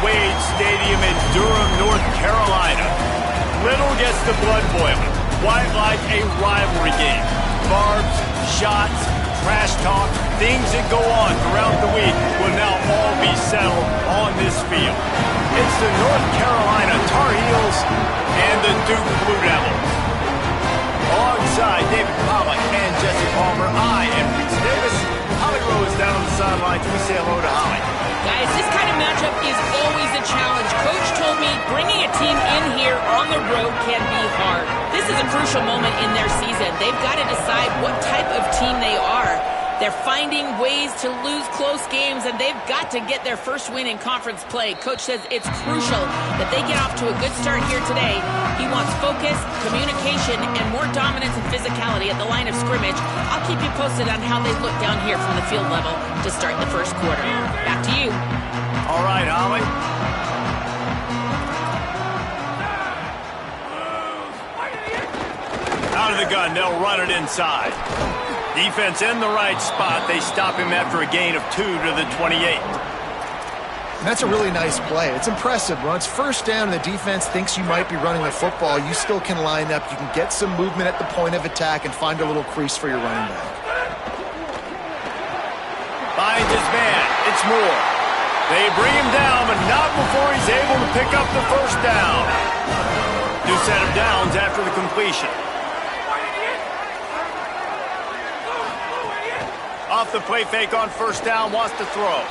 Wade Stadium in Durham, North Carolina. Little gets the blood boiling. Quite like a rivalry game. Barbs, shots, trash talk, things that go on throughout the week will now all be settled on this field. It's the North Carolina TarHeels and the Duke Blue Devils. Alongside David Pollock and Jesse Palmer, I am Reese Davis. Holly Rose down on the sidelines. We say hello to Holly. Guys, this kind of matchup is always a challenge. Coach told me bringing a team in here on the road can be hard. This is a crucial moment in their season. They've got to decide what type of team they are. They're finding ways to lose close games, and they've got to get their first win in conference play. Coach says it's crucial that they get off to a good start here today. He wants focus, communication, and more dominance and physicality at the line of scrimmage. I'll keep you posted on how they look down here from the field level to start the first quarter. Back to you. All right, Holly. Out of the gun, they'll run it inside. Defense in the right spot. They stop him after a gain of 2 to the 28. And that's a really nice play. It's impressive. When it's first down and the defense thinks you might be running the football, you still can line up. You can get some movement at the point of attack and find a little crease for your running back. Finds his man. It's Moore. They bring him down, but not before he's able to pick up the first down. New set of downs after the completion. Off the play fake on first down, wants to throw.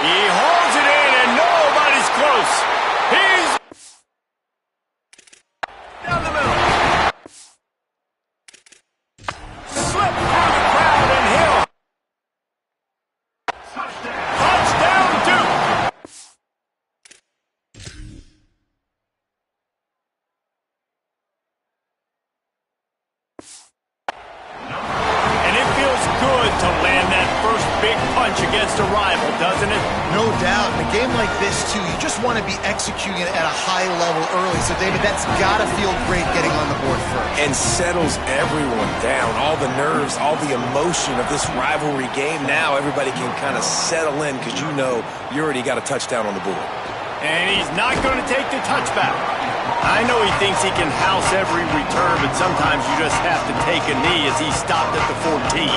He holds it in, and nobody's close. He's down the middle. Slip through the crowd, and Hill. Touchdown, Duke. To land that first big punch against a rival, doesn't it? No doubt. In a game like this, too, you just want to be executing it at a high level early. So, David, that's got to feel great getting on the board first. And settles everyone down. All the nerves, all the emotion of this rivalry game. Now everybody can kind of settle in because you know you already got a touchdown on the board. And he's not going to take the touchback. I know he thinks he can house every return, but sometimes you just have to take a knee as he stopped at the 14.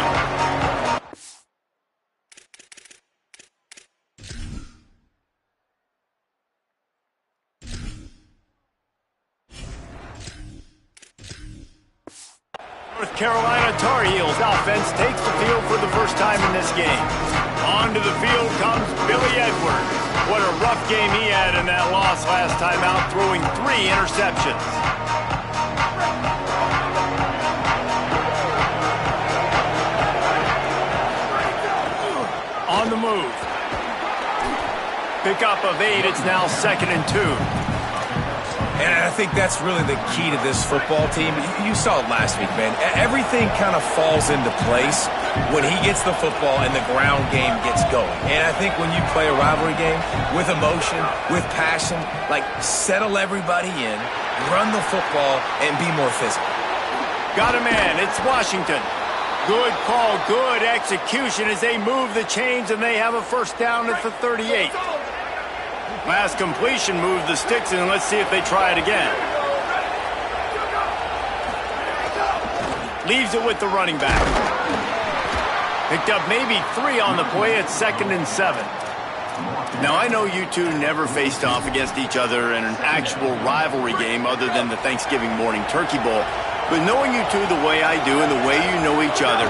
North Carolina TarHeels offense takes the field for the first time in this game. Onto the field comes Billy Edwards. What a rough game he had in that loss last time out, throwing 3 interceptions. On the move. Pickup of 8, it's now 2nd and 2. And I think that's really the key to this football team. You saw it last week, man. Everything kind of falls into place when he gets the football and the ground game gets going. And I think when you play a rivalry game with emotion, with passion, like settle everybody in, run the football, and be more physical. Got a man. It's Washington. Good call, good execution as they move the chains and they have a first down at the 38. Last completion moved the sticks, and let's see if they try it again. Leaves it with the running back. Picked up maybe 3 on the play at 2nd and 7. Now, I know you two never faced off against each other in an actual rivalry game other than the Thanksgiving morning Turkey Bowl. But knowing you two the way I do and the way you know each other,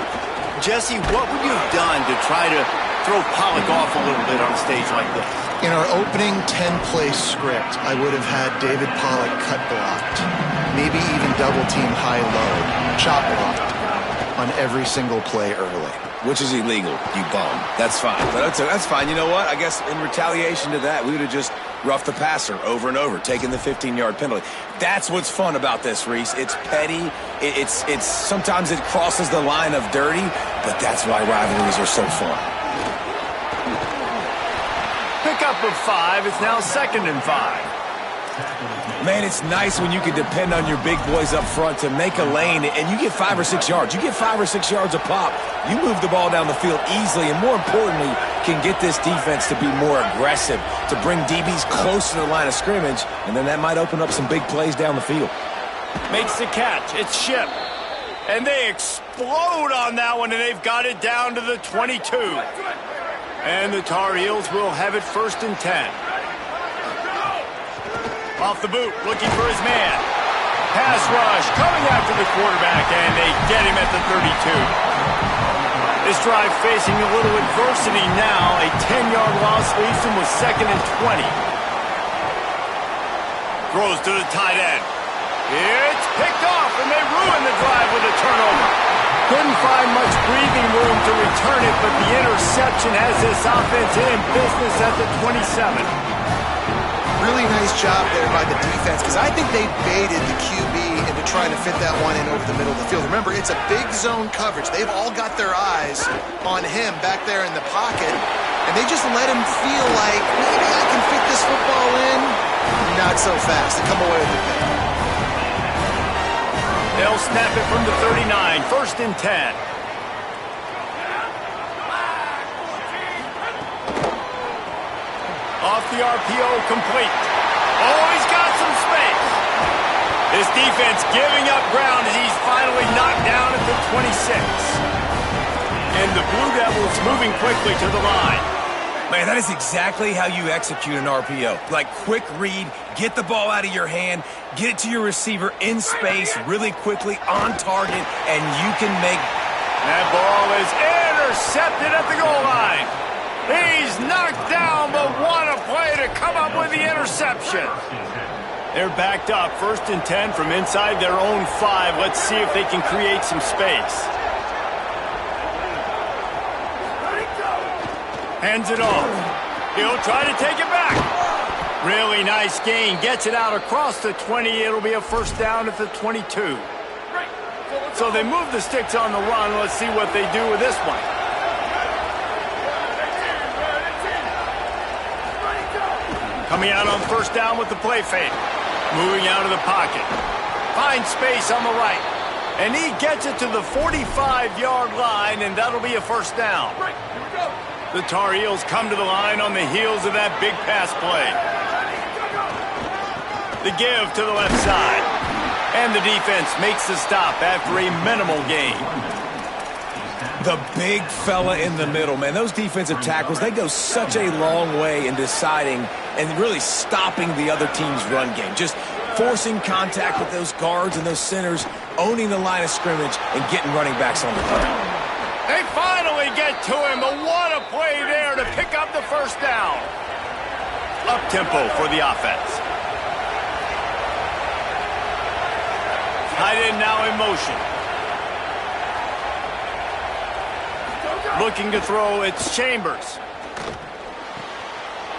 Jesse, what would you have done to try to throw Pollock off a little bit on a stage like this? In our opening 10-play script, I would have had David Pollock cut blocked, maybe even double-team high-low, chop blocked on every single play early. Which is illegal, you bum. That's fine. But that's fine. You know what? I guess in retaliation to that, we would have just roughed the passer over and over, taking the 15-yard penalty. That's what's fun about this, Reese. It's petty. It's sometimes it crosses the line of dirty, but that's why rivalries are so fun. Pickup of 5. It's now 2nd and 5. Man, it's nice when you can depend on your big boys up front to make a lane, and you get 5 or 6 yards. You get 5 or 6 yards a pop, you move the ball down the field easily, and more importantly, can get this defense to be more aggressive, to bring DBs close to the line of scrimmage, and then that might open up some big plays down the field. Makes the catch. It's Ship. And they explode on that one, and they've got it down to the 22. And the Tar Heels will have it 1st and 10. Off the boot, looking for his man. Pass rush, coming after the quarterback, and they get him at the 32. This drive facing a little adversity now. A 10-yard loss leaves him with 2nd and 20. Throws to the tight end. It's picked off, and they ruin the drive with a turnover. Couldn't find much breathing room to return it, but the interception has this offense in business at the 27. Really nice job there by the defense, because I think they baited the QB into trying to fit that one in over the middle of the field. Remember, it's a big zone coverage. They've all got their eyes on him back there in the pocket, and they just let him feel like, maybe I can fit this football in. Not so fast. They come away with the pick. They'll snap it from the 39, 1st and 10. Off the RPO, complete. Oh, he's got some space. This defense giving up ground as he's finally knocked down at the 26. And the Blue Devils moving quickly to the line. Man, that is exactly how you execute an RPO. Like, quick read, get the ball out of your hand, get it to your receiver in space really quickly, on target, and you can make... That ball is intercepted at the goal line. He's knocked down, but what a play to come up with the interception. They're backed up, 1st and 10 from inside their own 5. Let's see if they can create some space. Hands it off. He'll try to take it back. Really nice gain. Gets it out across the 20. It'll be a 1st down at the 22. So they move the sticks on the run. Let's see what they do with this one. Coming out on 1st down with the play fake. Moving out of the pocket. Finds space on the right. And he gets it to the 45-yard line, and that'll be a 1st down. The Tar Heels come to the line on the heels of that big pass play. The give to the left side. And the defense makes the stop after a minimal gain. The big fella in the middle, man. Those defensive tackles, they go such a long way in deciding and really stopping the other team's run game. Just forcing contact with those guards and those centers, owning the line of scrimmage, and getting running backs on the ground. They finally get to him, but what a play there to pick up the 1st down. Up-tempo for the offense. Tight end now in motion. Looking to throw, it's Chambers.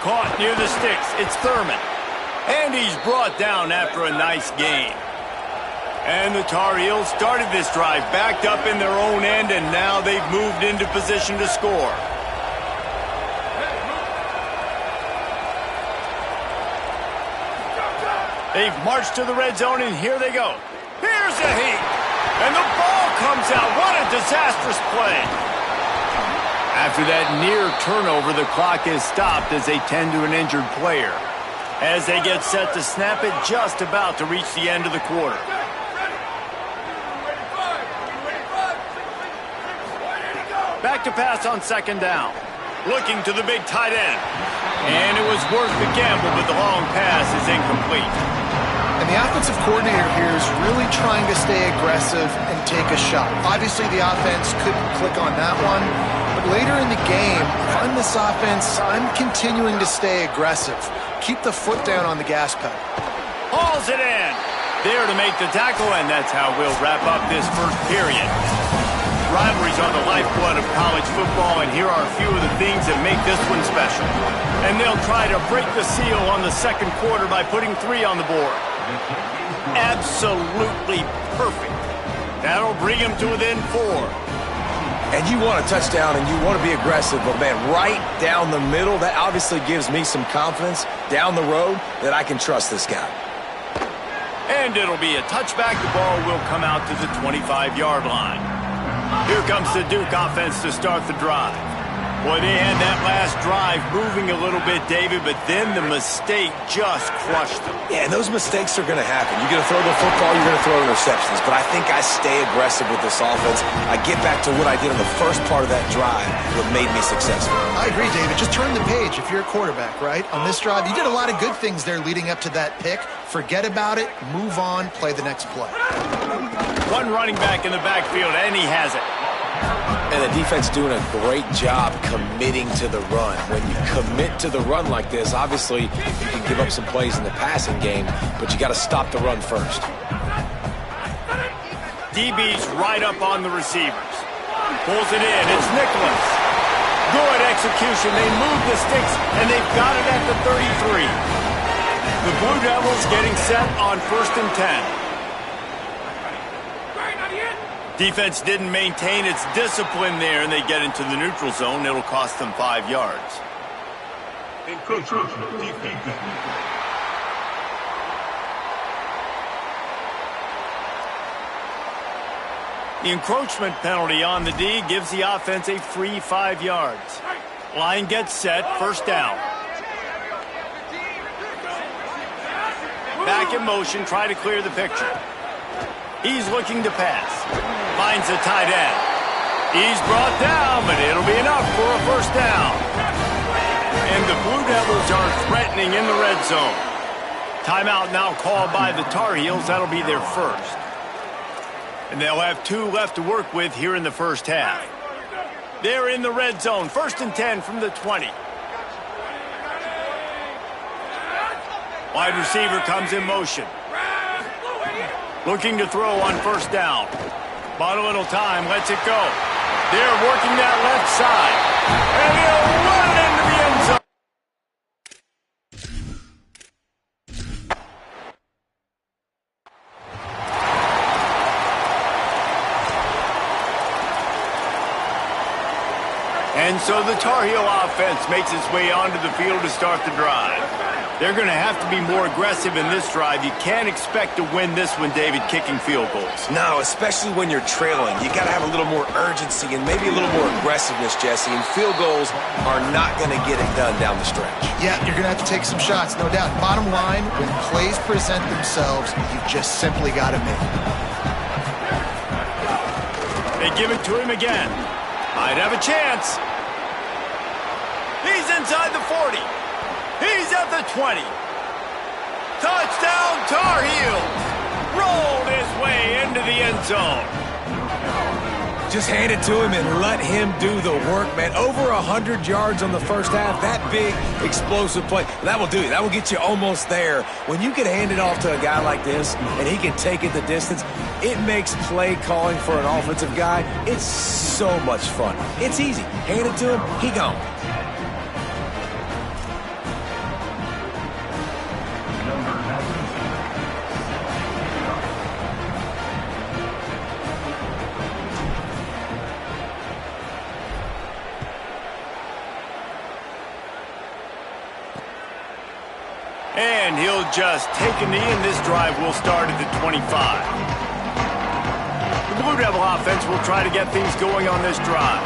Caught near the sticks, it's Thurman. And he's brought down after a nice gain. And the Tar Heels started this drive backed up in their own end, and now they've moved into position to score. They've marched to the red zone, and here they go. Here's a heat. And the ball comes out. What a disastrous play. After that near turnover, the clock is stopped as they tend to an injured player. As they get set to snap it, just about to reach the end of the quarter. Back to pass on 2nd down. Looking to the big tight end. And it was worth the gamble, but the long pass is incomplete. And the offensive coordinator here is really trying to stay aggressive and take a shot. Obviously, the offense couldn't click on that one. But later in the game, if I'm this offense, I'm continuing to stay aggressive. Keep the foot down on the gas pedal. Hauls it in. There to make the tackle, and that's how we'll wrap up this 1st period. Rivalries are the lifeblood of college football, and here are a few of the things that make this one special. And they'll try to break the seal on the 2nd quarter by putting 3 on the board. Absolutely perfect. That'll bring him to within 4. And you want a touchdown and you want to be aggressive, but, man, right down the middle, that obviously gives me some confidence down the road that I can trust this guy. And it'll be a touchback. The ball will come out to the 25-yard line. Here comes the Duke offense to start the drive. Boy, they had that last drive moving a little bit, David, but then the mistake just crushed them. Yeah, and those mistakes are going to happen. You're going to throw the football, you're going to throw interceptions. But I think I stay aggressive with this offense. I get back to what I did on the first part of that drive, what made me successful. I agree, David. Just turn the page if you're a quarterback, right? On this drive, you did a lot of good things there leading up to that pick. Forget about it, move on, play the next play. One running back in the backfield, and he has it. And the defense doing a great job committing to the run. When you commit to the run like this, obviously you can give up some plays in the passing game, but you got to stop the run first. DB's right up on the receivers. Pulls it in. It's Nicholas. Good execution. They move the sticks, and they've got it at the 33. The Blue Devils getting set on 1st and 10. Defense didn't maintain its discipline there, and they get into the neutral zone. It'll cost them 5 yards. The encroachment penalty on the D gives the offense a free 5 yards. Line gets set, 1st down. Back in motion, try to clear the picture. He's looking to pass. Finds a tight end. He's brought down, but it'll be enough for a 1st down. And the Blue Devils are threatening in the red zone. Timeout now called by the Tar Heels. That'll be their 1st. And they'll have 2 left to work with here in the 1st half. They're in the red zone. 1st and 10 from the 20. Wide receiver comes in motion. Looking to throw on 1st down. Bought a little time, lets it go. They're working that left side. And he'll run it into the end zone. And so the Tar Heel offense makes its way onto the field to start the drive. They're going to have to be more aggressive in this drive. You can't expect to win this one, David, kicking field goals. No, especially when you're trailing. You got to have a little more urgency and maybe a little more aggressiveness, Jesse. And field goals are not going to get it done down the stretch. Yeah, you're going to have to take some shots, no doubt. Bottom line, when plays present themselves, you just simply got to make them. They give it to him again. Might have a chance. He's inside the 40. He's at the 20. Touchdown, Tar Heels. Rolled his way into the end zone. Just hand it to him and let him do the work, man. Over 100 yards on the 1st half. That big, explosive play. That will do it. That will get you almost there. When you can hand it off to a guy like this and he can take it the distance, it makes play calling for an offensive guy, it's so much fun. It's easy. Hand it to him, he gone. And he'll just take a knee, and this drive will start at the 25. The Blue Devil offense will try to get things going on this drive.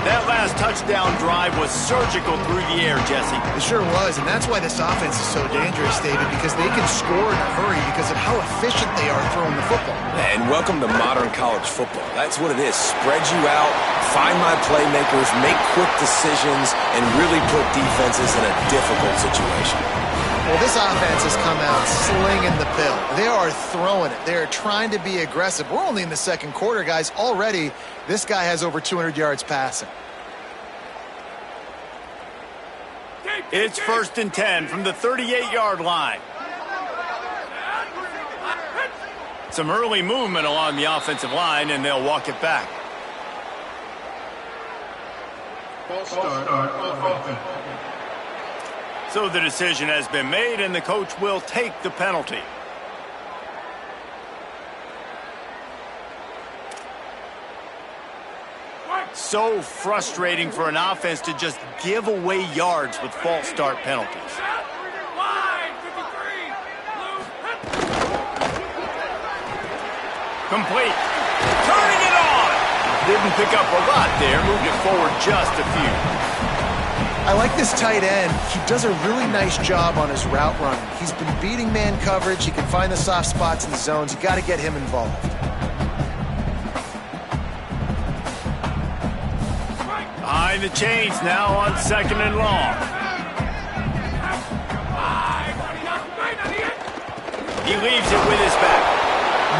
That last touchdown drive was surgical through the air, Jesse. It sure was, and that's why this offense is so dangerous, David, because they can score in a hurry because of how efficient they are throwing the football. And welcome to modern college football. That's what it is. Spread you out, find my playmakers, make quick decisions, and really put defenses in a difficult situation. Well, this offense has come out slinging the pill. They are throwing it. They are trying to be aggressive. We're only in the 2nd quarter, guys. Already, this guy has over 200 yards passing. It's 1st and 10 from the 38-yard line. Some early movement along the offensive line, and they'll walk it back. False start. So the decision has been made, and the coach will take the penalty. so frustrating for an offense to just give away yards with false start penalties. Complete. Turning it on. Didn't pick up a lot there. Moved it forward just a few. I like this tight end. He does a really nice job on his route running. He's been beating man coverage. He can find the soft spots in the zones. You got to get him involved. Behind the chains now on 2nd and long. He leaves it with his back.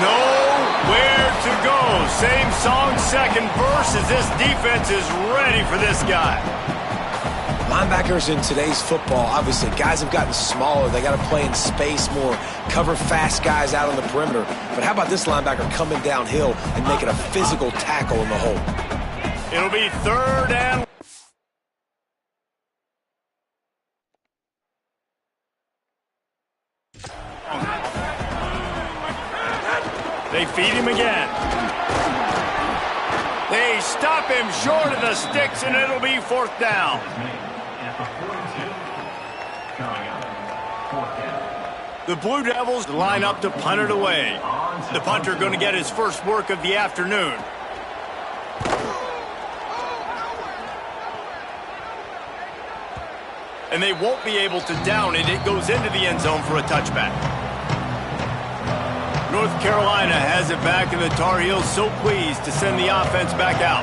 Nowhere to go. Same song, second verse, as this defense is ready for this guy. Linebackers in today's football, obviously, guys have gotten smaller. They got to play in space more, cover fast guys out on the perimeter. But how about this linebacker coming downhill and making a physical tackle in the hole? It'll be 3rd and... They feed him again. They stop him short of the sticks, and it'll be 4th down. The Blue Devils line up to punt it away. The punter going to get his first work of the afternoon. And they won't be able to down it. It goes into the end zone for a touchback. North Carolina has it back, and the Tar Heels so pleased to send the offense back out.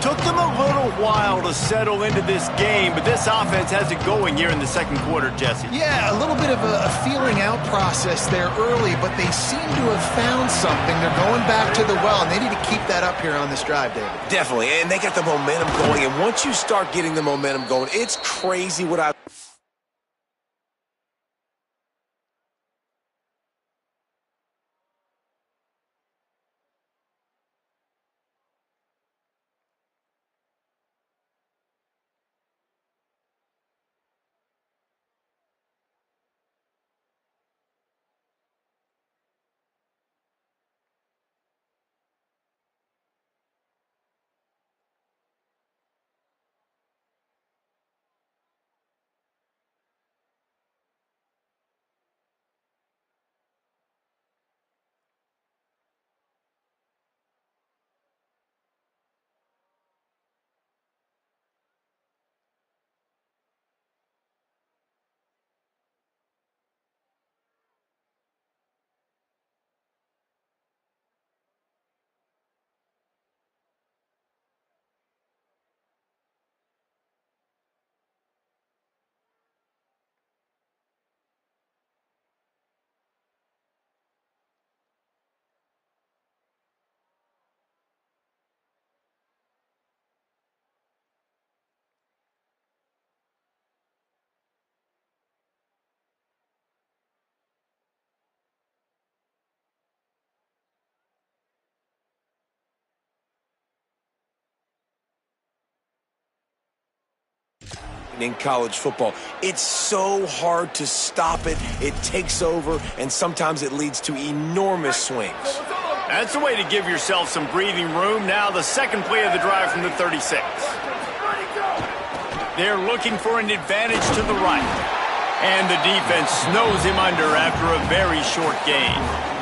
Took them a little while to settle into this game, but this offense has it going here in the 2nd quarter, Jesse. Yeah, a little bit of a feeling out process there early, but they seem to have found something. They're going back to the well, and they need to keep that up here on this drive, David. Definitely, and they got the momentum going, and once you start getting the momentum going, it's crazy what I've... in college football. It's so hard to stop it. It takes over, and sometimes it leads to enormous swings. That's a way to give yourself some breathing room. Now the 2nd play of the drive from the 36. They're looking for an advantage to the right. And the defense snows him under after a very short gain.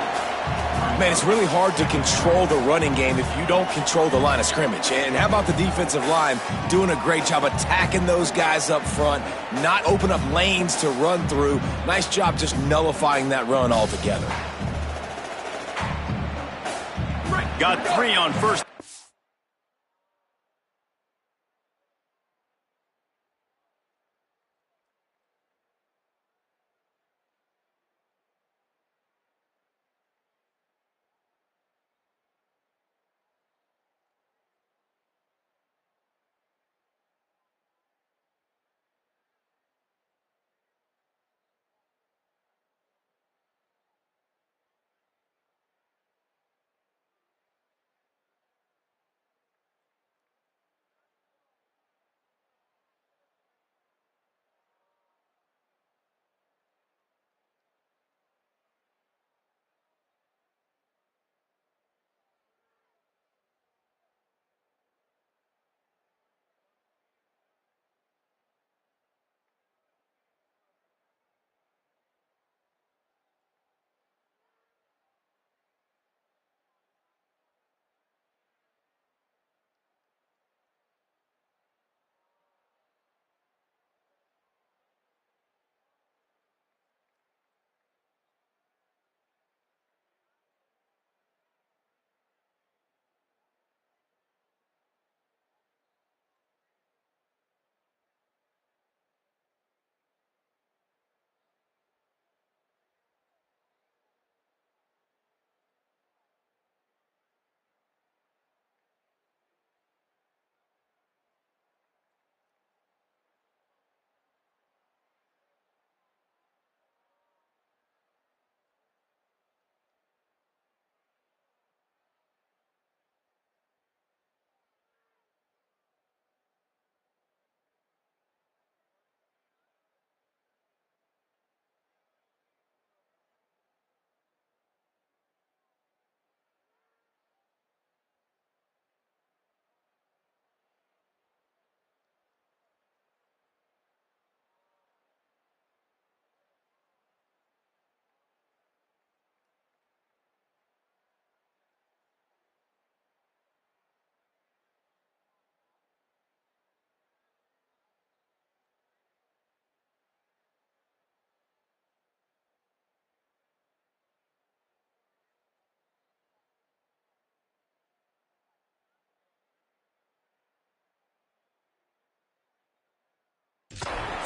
Man, it's really hard to control the running game if you don't control the line of scrimmage. And how about the defensive line doing a great job attacking those guys up front, not open up lanes to run through. Nice job just nullifying that run altogether. Got 3 on 1st.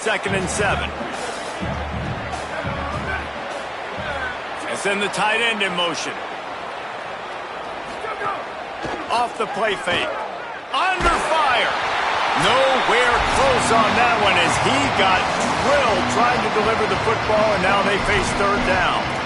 2nd and 7. And send the tight end in motion. Off the play fake. Under fire. Nowhere close on that one as he got drilled trying to deliver the football, and now they face 3rd down.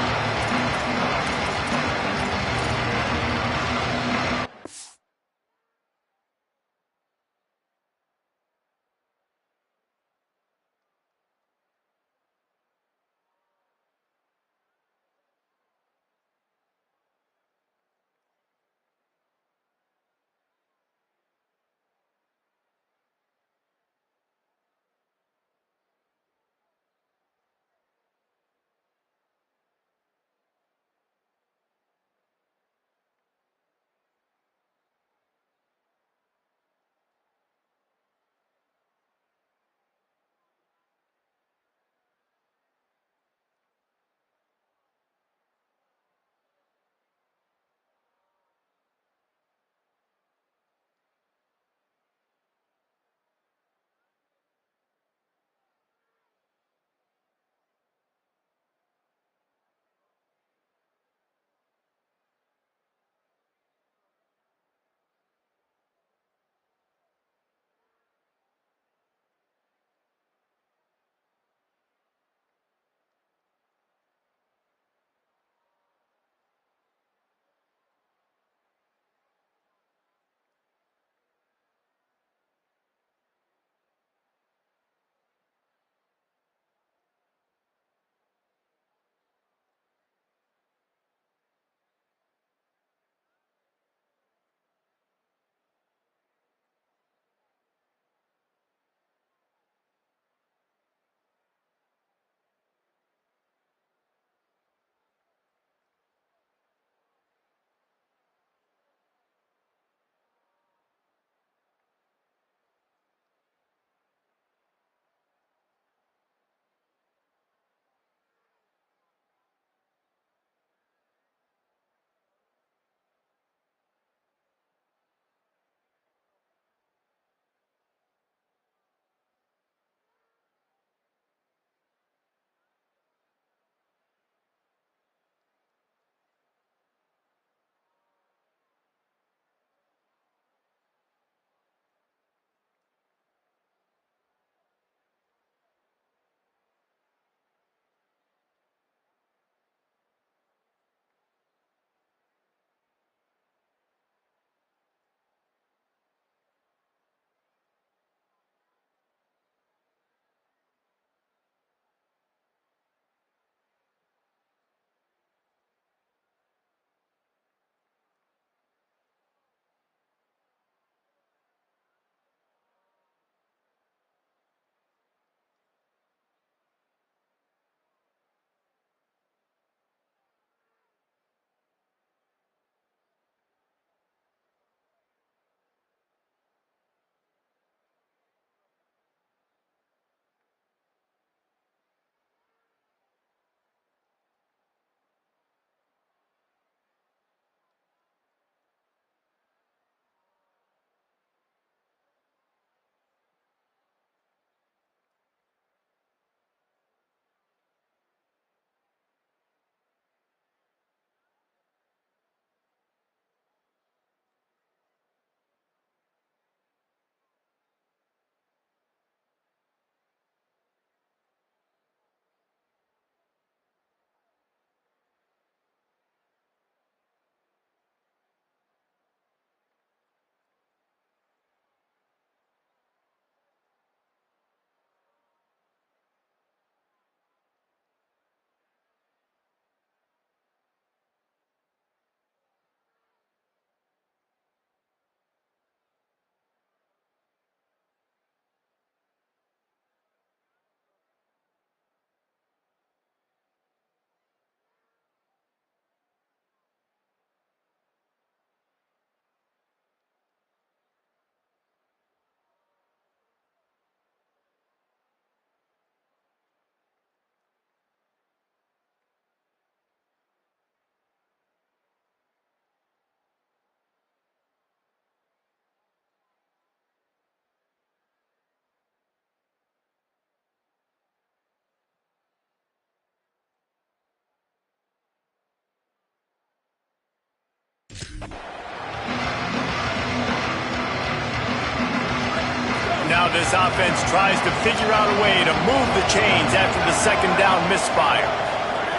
this offense tries to figure out a way to move the chains after the second down misfire.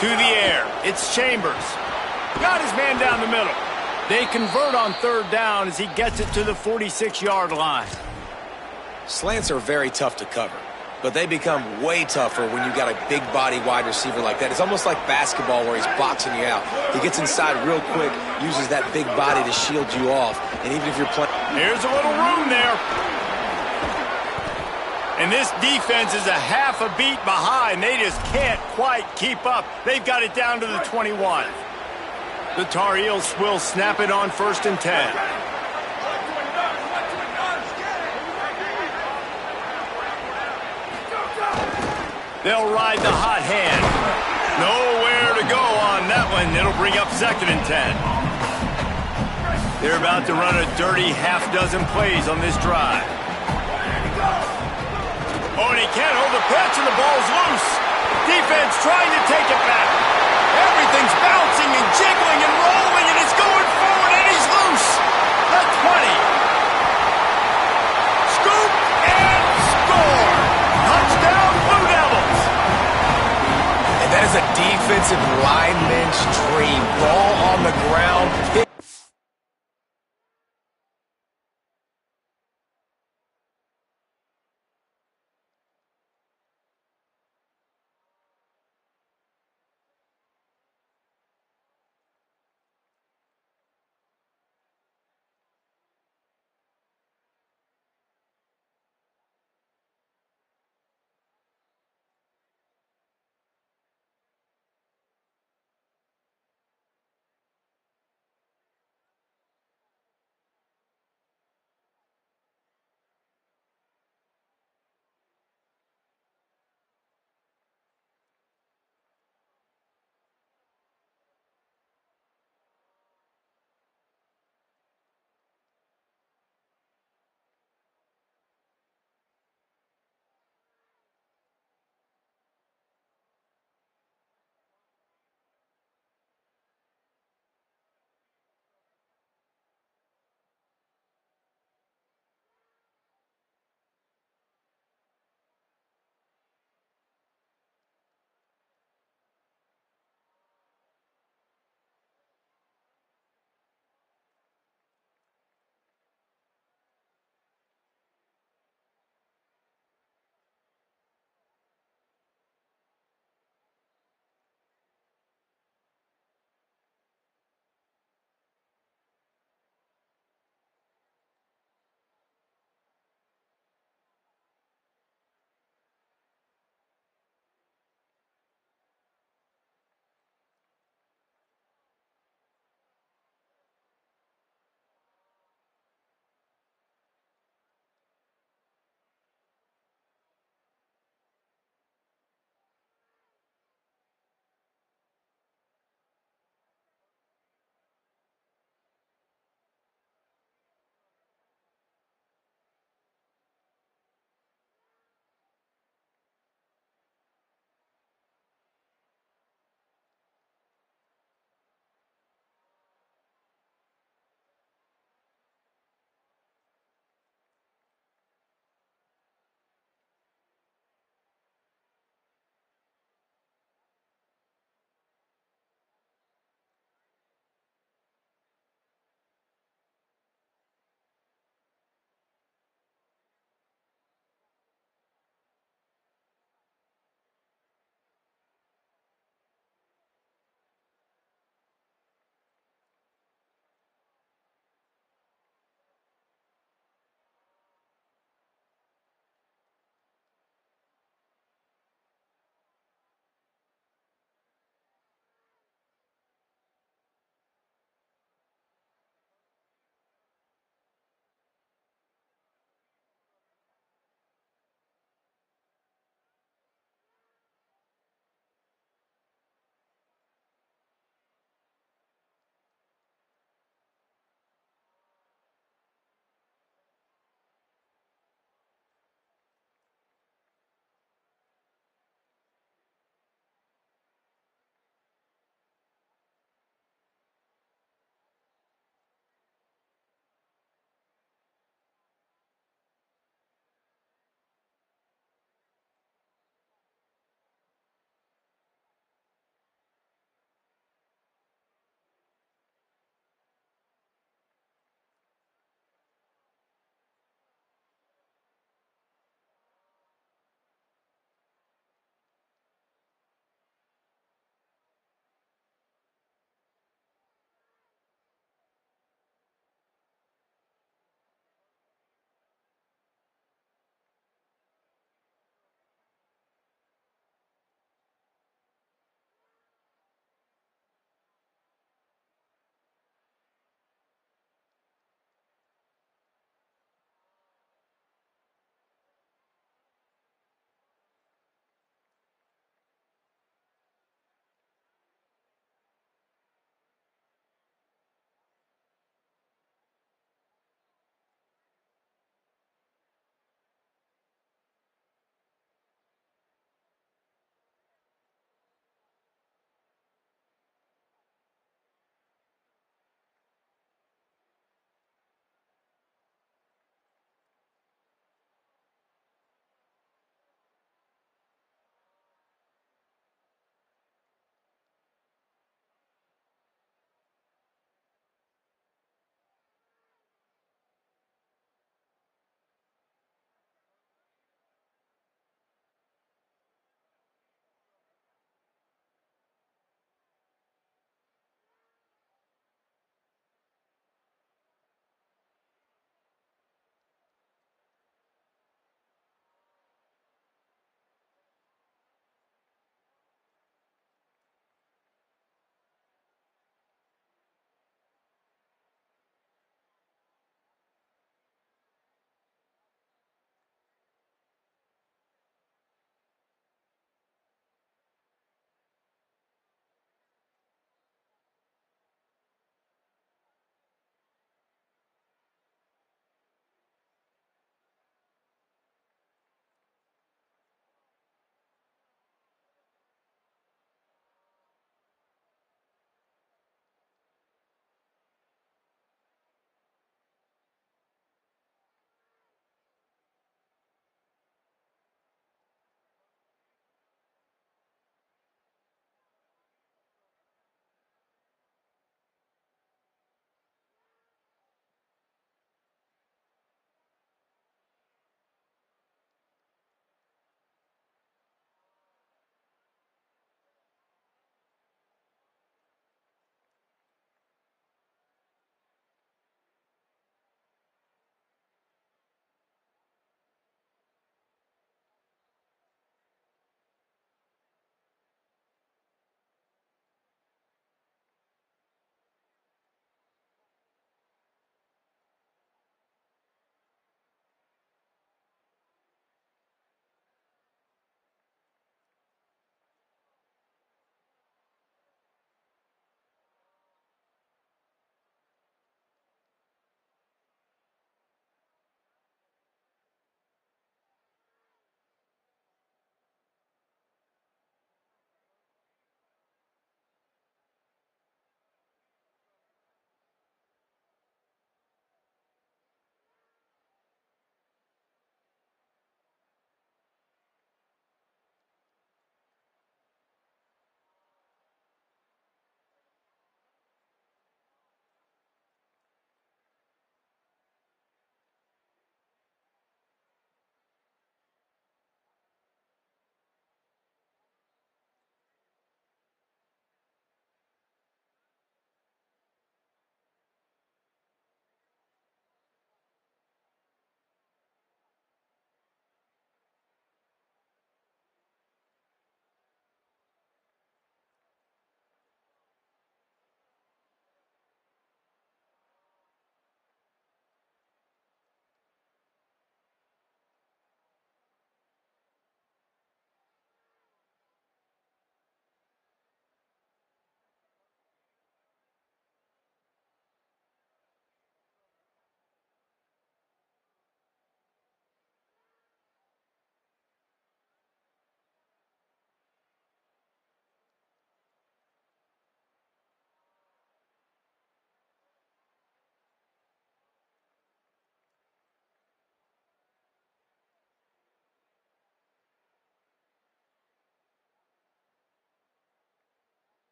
To the air, it's Chambers. Got his man down the middle. They convert on third down as he gets it to the 46-yard line. Slants are very tough to cover, but they become way tougher when you got a big body wide receiver like that. It's almost like basketball where he's boxing you out. He gets inside real quick, uses that big body to shield you off, and even if you're playing... Here's a little room there. And this defense is a half a beat behind. They just can't quite keep up. They've got it down to the 21. The Tar Heels will snap it on 1st and 10. They'll ride the hot hand. Nowhere to go on that one. It'll bring up 2nd and 10. They're about to run a dirty half-dozen plays on this drive. Oh, and he can't hold the pitch, and the ball's loose. Defense trying to take it back. Everything's bouncing and jiggling and rolling, and it's going forward, and he's loose. The 20. Scoop and score. Touchdown, Blue Devils. And that is a defensive lineman's dream. Ball on the ground.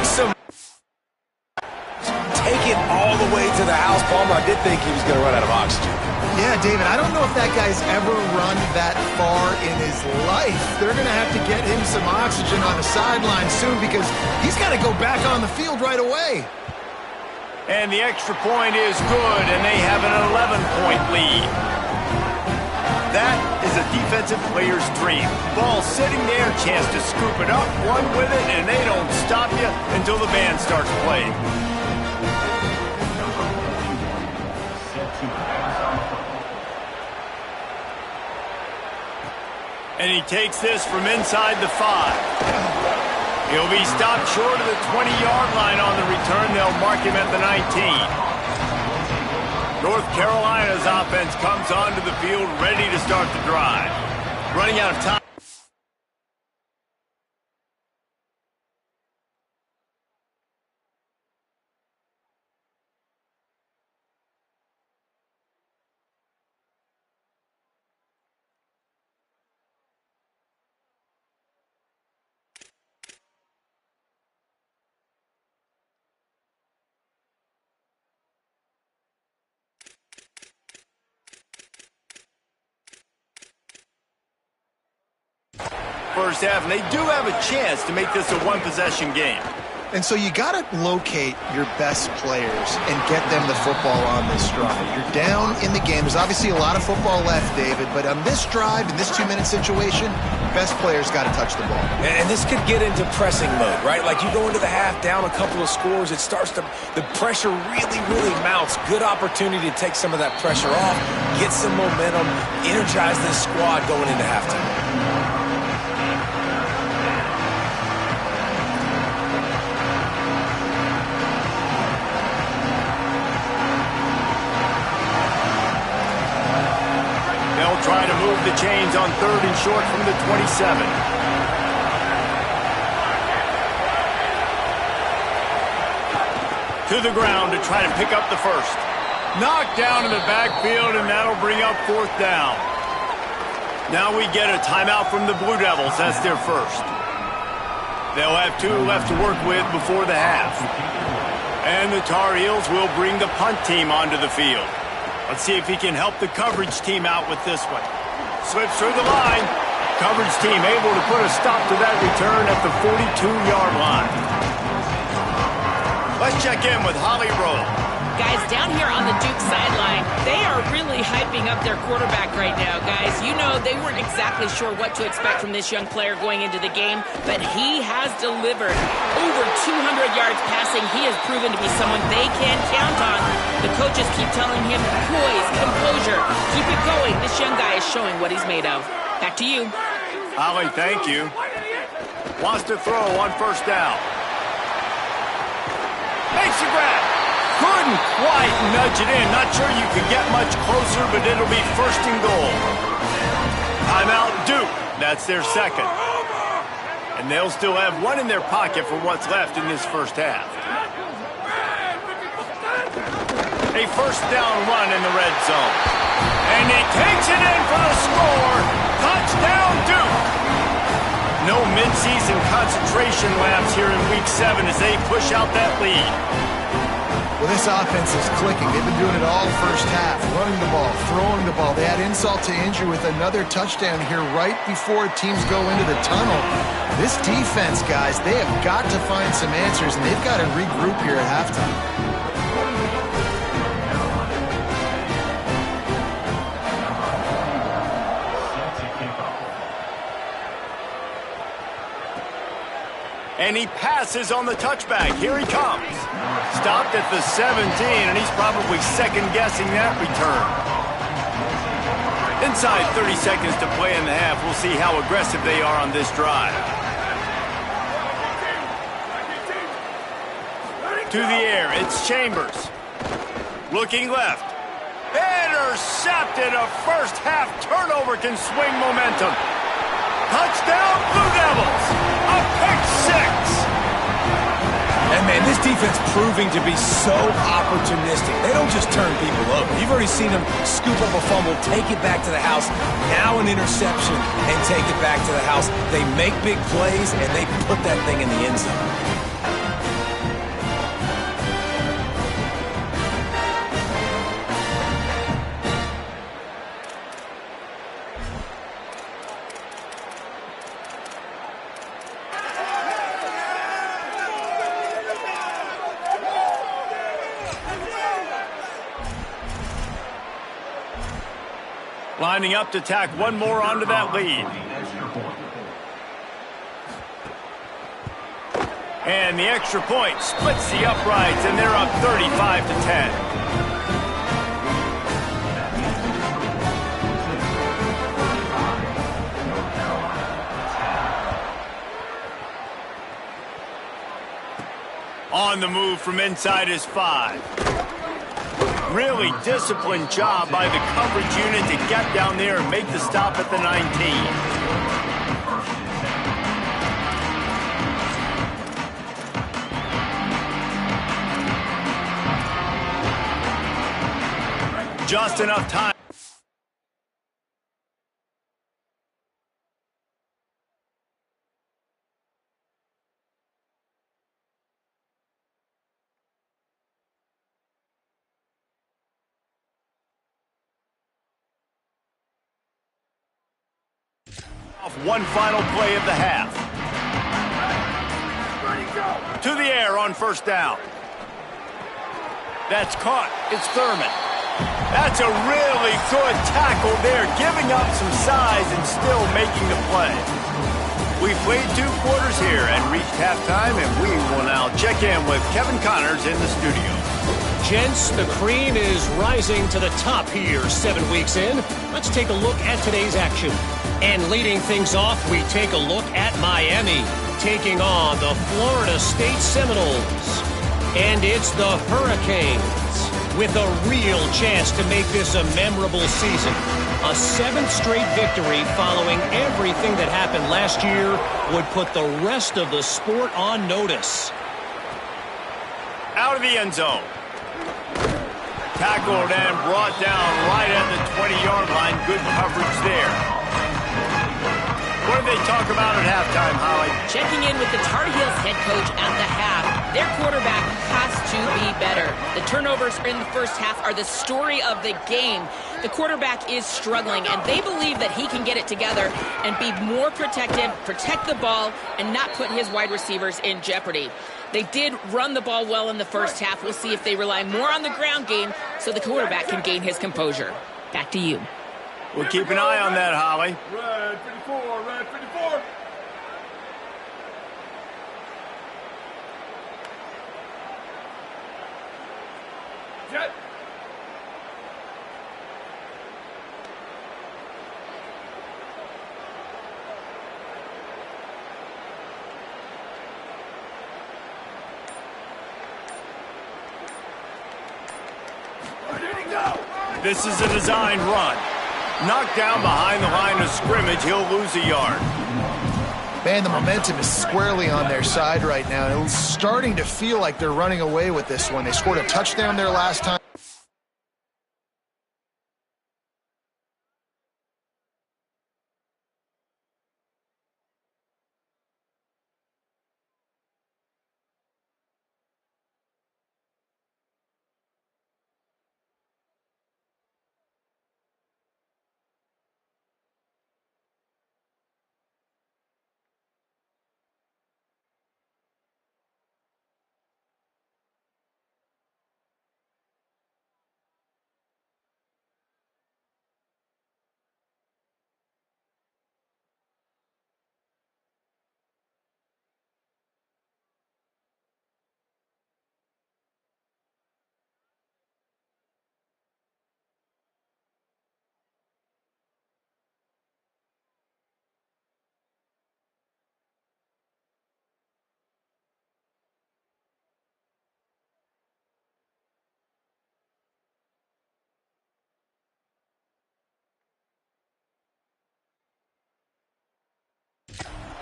make some... Take it all the way to the house. Palmer, I did think he was going to run out of oxygen. Yeah, David, I don't know if that guy's ever run that far in his life. They're going to have to get him some oxygen on the sideline soon because he's got to go back on the field right away. And the extra point is good, and they have an 11-point lead. That is a defensive player's dream. Ball sitting there, chance to scoop it up, run with it, and they don't stop you until the band starts playing. And he takes this from inside the 5. He'll be stopped short of the 20-yard line on the return. They'll mark him at the 19. North Carolina's offense comes onto the field ready to start the drive. Running out of time. First half, and they do have a chance to make this a one-possession game. And so you got to locate your best players and get them the football on this drive. You're down in the game. There's obviously a lot of football left, David, but on this drive, in this 2-minute situation, best players got to touch the ball. And this could get into pressing mode, right? Like you go into the half down a couple of scores, it starts to, the pressure really mounts. Good opportunity to take some of that pressure off, get some momentum, energize this squad going into halftime. Try to move the chains on 3rd and short from the 27. To the ground to try to pick up the first. Knocked down in the backfield, and that'll bring up 4th down. Now we get a timeout from the Blue Devils. That's their first. They'll have 2 left to work with before the half. And the Tar Heels will bring the punt team onto the field. Let's see if he can help the coverage team out with this one. Slips through the line. Coverage team able to put a stop to that return at the 42-yard line. Let's check in with Holly Rowe. Guys, down here on the Duke sideline, they are really hyping up their quarterback right now, guys. You know, they weren't exactly sure what to expect from this young player going into the game, but he has delivered over 200 yards passing. He has proven to be someone they can count on. The coaches keep telling him, poise, composure, keep it going. This young guy is showing what he's made of. Back to you. Holly, thank you. Wants to throw on 1st down. Makes the grab. Couldn't quite nudge it in. Not sure you could get much closer, but it'll be 1st and goal. Timeout, Duke. That's their second. And they'll still have 1 in their pocket for what's left in this first half. A 1st down run in the red zone. And he takes it in for the score. Touchdown, Duke. No midseason concentration laps here in Week 7 as they push out that lead. Well, this offense is clicking. They've been doing it all first half, running the ball, throwing the ball. They had insult to injury with another touchdown here right before teams go into the tunnel. This defense, guys, they have got to find some answers, and they've got to regroup here at halftime. And he passes on the touchback. Here he comes. Stopped at the 17, and he's probably second-guessing that return. Inside 30 seconds to play in the half. We'll see how aggressive they are on this drive. To the air, it's Chambers. Looking left. Intercepted. A first-half turnover can swing momentum. Touchdown, Blue Devils. A pick 6. And, man, this defense proving to be so opportunistic. They don't just turn people over. You've already seen them scoop up a fumble, take it back to the house, now an interception, and take it back to the house. They make big plays, and they put that thing in the end zone. Lining up to tack one more onto that lead. And the extra point splits the uprights, and they're up 35-10. On the move from inside his 5. Really disciplined job by the coverage unit to get down there and make the stop at the 19. Just enough time. One final play of the half. To the air on first down. That's caught. It's Thurman. That's a really good tackle there, giving up some size and still making the play. We played 2 quarters here and reached halftime, and we will now check in with Kevin Connors in the studio. Gents, the cream is rising to the top here 7 weeks in. Let's take a look at today's action. And leading things off, we take a look at Miami, taking on the Florida State Seminoles. And it's the Hurricanes, with a real chance to make this a memorable season. A 7th straight victory following everything that happened last year would put the rest of the sport on notice. Out of the end zone. Tackled and brought down right at the 20-yard line. Good coverage there. What did they talk about at halftime, Holly? Checking in with the TarHeels head coach at the half. Their quarterback has to be better. The turnovers in the first half are the story of the game. The quarterback is struggling, and they believe that he can get it together and be more protective, protect the ball, and not put his wide receivers in jeopardy. They did run the ball well in the first half. We'll see if they rely more on the ground game so the quarterback can gain his composure. Back to you. We'll keep an eye on that, Holly. Red 54, red 54. Jet. Where did he go? This is a designed run. Knocked down behind the line of scrimmage, he'll lose a yard. Man, the momentum is squarely on their side right now. And it's starting to feel like they're running away with this one. They scored a touchdown there last time.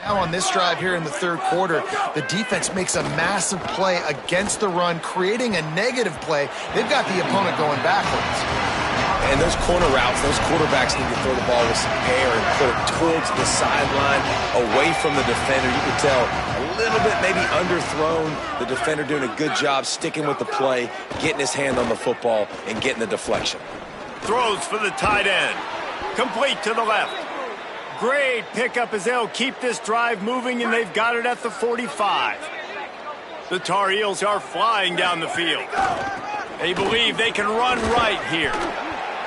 Now on this drive here in the third quarter, the defense makes a massive play against the run, creating a negative play. They've got the opponent going backwards. And those corner routes, those quarterbacks need to throw the ball with some air and put it towards the sideline, away from the defender. You can tell a little bit maybe underthrown. The defender doing a good job sticking with the play, getting his hand on the football, and getting the deflection. Throws for the tight end. Complete to the left. Great pickup as they'll keep this drive moving, and they've got it at the 45. The Tar Heels are flying down the field. They believe they can run right here.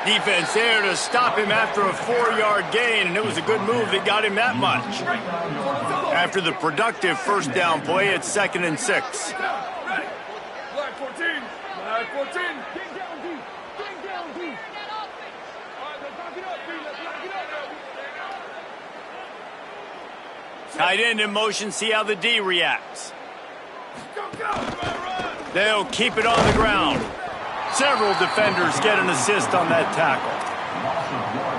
Defense there to stop him after a 4-yard gain, and it was a good move that got him that much. After the productive first down play, it's 2nd and 6. Line 14. Line 14. Tight end in motion, see how the D reacts. They'll keep it on the ground. Several defenders get an assist on that tackle.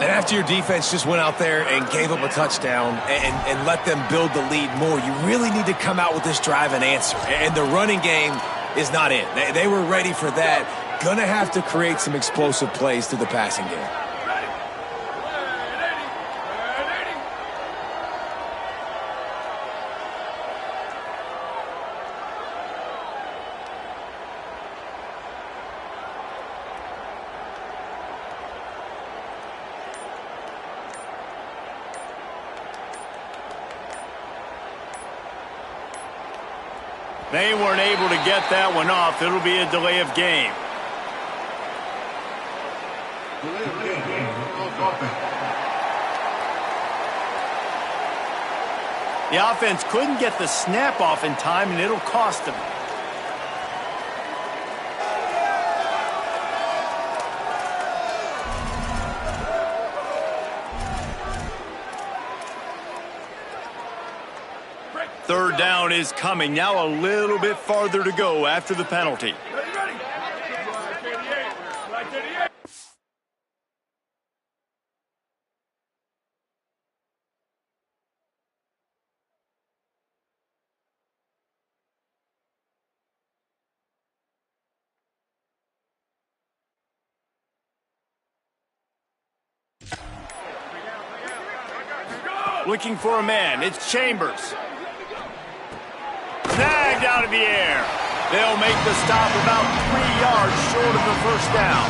And after your defense just went out there and gave up a touchdown and let them build the lead more, you really need to come out with this drive and answer. And the running game is not it. They were ready for that. Gonna have to create some explosive plays through the passing game. They weren't able to get that one off. It'll be a delay of game. The offense couldn't get the snap off in time, and it'll cost them. Third down is coming. Now a little bit farther to go after the penalty. Ready. Line 38. Looking for a man. It's Chambers. Snagged out of the air. They'll make the stop about 3 yards short of the first down.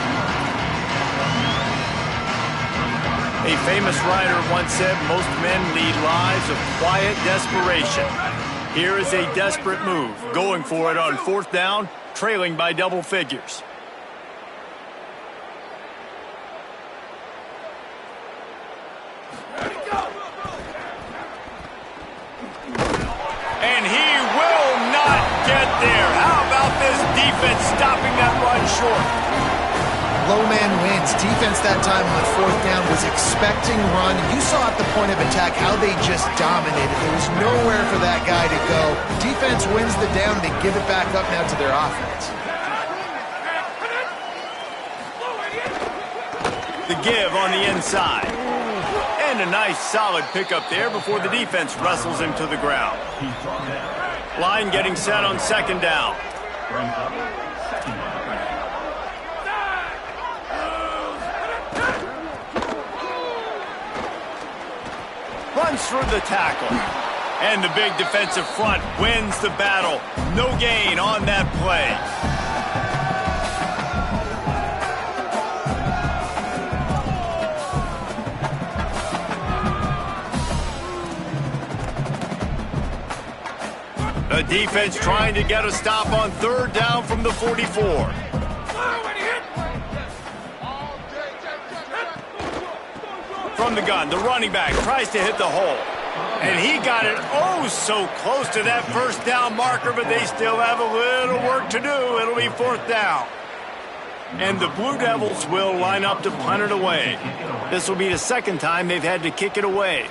A famous writer once said most men lead lives of quiet desperation. Here is a desperate move, going for it on 4th down, trailing by double figures. And he will not get there. How about this defense stopping that run short? Low man wins. Defense that time on 4th down was expecting run. You saw at the point of attack how they just dominated. There was nowhere for that guy to go. Defense wins the down. They give it back up now to their offense. The give on the inside. And a nice solid pickup there before the defense wrestles him to the ground. Line getting set on 2nd down. Runs through the tackle. And the big defensive front wins the battle. No gain on that play. The defense trying to get a stop on 3rd down from the 44. From the gun, the running back tries to hit the hole. And he got it oh so close to that first down marker, but they still have a little work to do. It'll be 4th down. And the Blue Devils will line up to punt it away. This will be the 2nd time they've had to kick it away.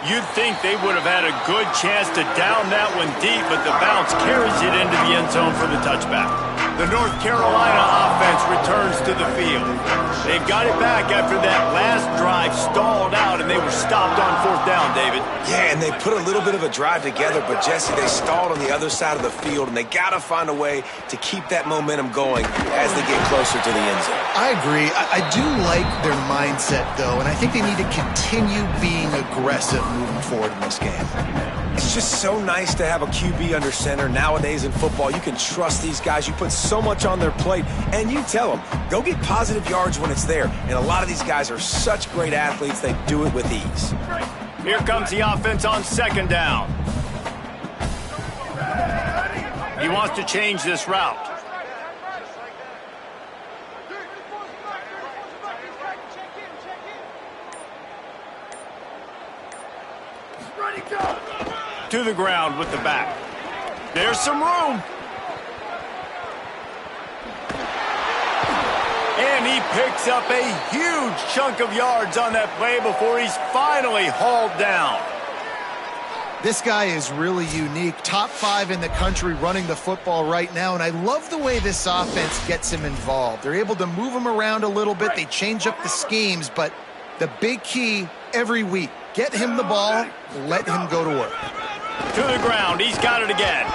You'd think they would have had a good chance to down that one deep, but the bounce carries it into the end zone for the touchback. The North Carolina offense returns to the field. They've got it back after that last drive stalled out, and they were stopped on 4th down, David. Yeah, and they put a little bit of a drive together, but, Jesse, they stalled on the other side of the field, and they got to find a way to keep that momentum going as they get closer to the end zone. I agree. I do like their mindset, though, and I think they need to continue being aggressive moving forward in this game. It's just so nice to have a QB under center nowadays in football. You can trust these guys. You put so much on their plate, and you tell them, go get positive yards when it's there. And a lot of these guys are such great athletes, they do it with ease. Here comes the offense on 2nd down. He wants to change this route. To the ground with the back. There's some room. And he picks up a huge chunk of yards on that play before he's finally hauled down. This guy is really unique. Top 5 in the country running the football right now, and I love the way this offense gets him involved. They're able to move him around a little bit. They change up the schemes, but the big key every week, get him the ball, let him go to work. To the ground, he's got it again.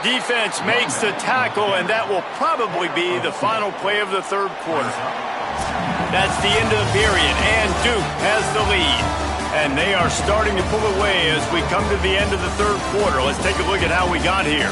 Defense makes the tackle, and that will probably be the final play of the third quarter. That's the end of the period, and Duke has the lead. And they are starting to pull away as we come to the end of the third quarter. Let's take a look at how we got here.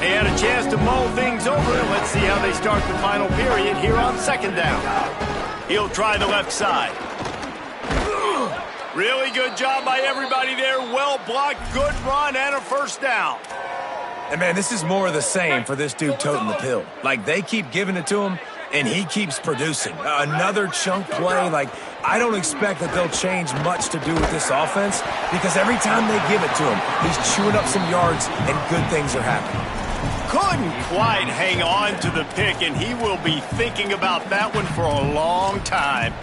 They had a chance to mull things over. Let's see how they start the final period here on second down. He'll try the left side. Really good job by everybody there. Well blocked, good run, and a first down. And, man, this is more of the same for this dude toting the pill. Like, they keep giving it to him, and he keeps producing. Another chunk play. Like, I don't expect that they'll change much to do with this offense because every time they give it to him, he's chewing up some yards, and good things are happening. Couldn't quite hang on to the pick, and he will be thinking about that one for a long time.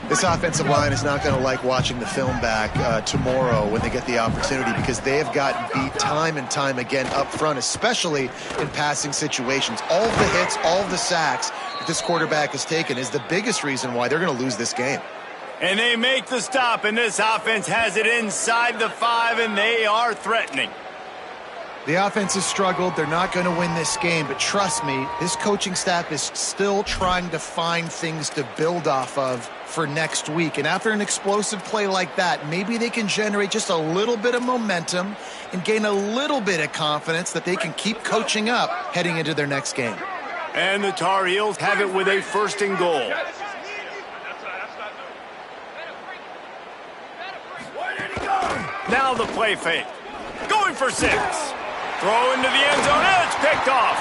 This offensive line is not going to like watching the film back tomorrow when they get the opportunity because they have gotten beat time and time again up front, especially in passing situations. All of the hits, all of the sacks that this quarterback has taken is the biggest reason why they're going to lose this game. And they make the stop, and this offense has it inside the 5, and they are threatening. The offense has struggled. They're not going to win this game, but trust me, this coaching staff is still trying to find things to build off of for next week. And after an explosive play like that, maybe they can generate just a little bit of momentum and gain a little bit of confidence that they can keep coaching up heading into their next game. And the Tar Heels have it with a first and goal. Now the play fake. Going for 6. Throw into the end zone, and it's picked off.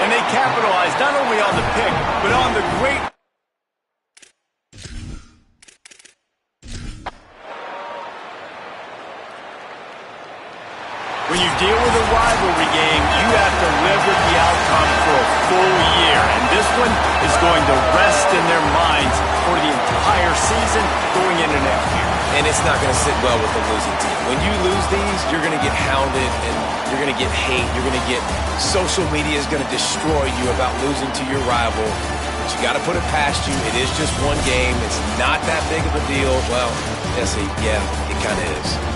And they capitalize not only on the pick, but on the great... When you deal with a rivalry game, you have to live with the outcome for a full year. And this one is going to rest in their minds for the entire season going into next year. And it's not going to sit well with the losing team. When you lose these, you're going to get hounded and you're going to get hate. You're going to get social media is going to destroy you about losing to your rival. But you got to put it past you. It is just one game. It's not that big of a deal. Well, yeah, it kind of is.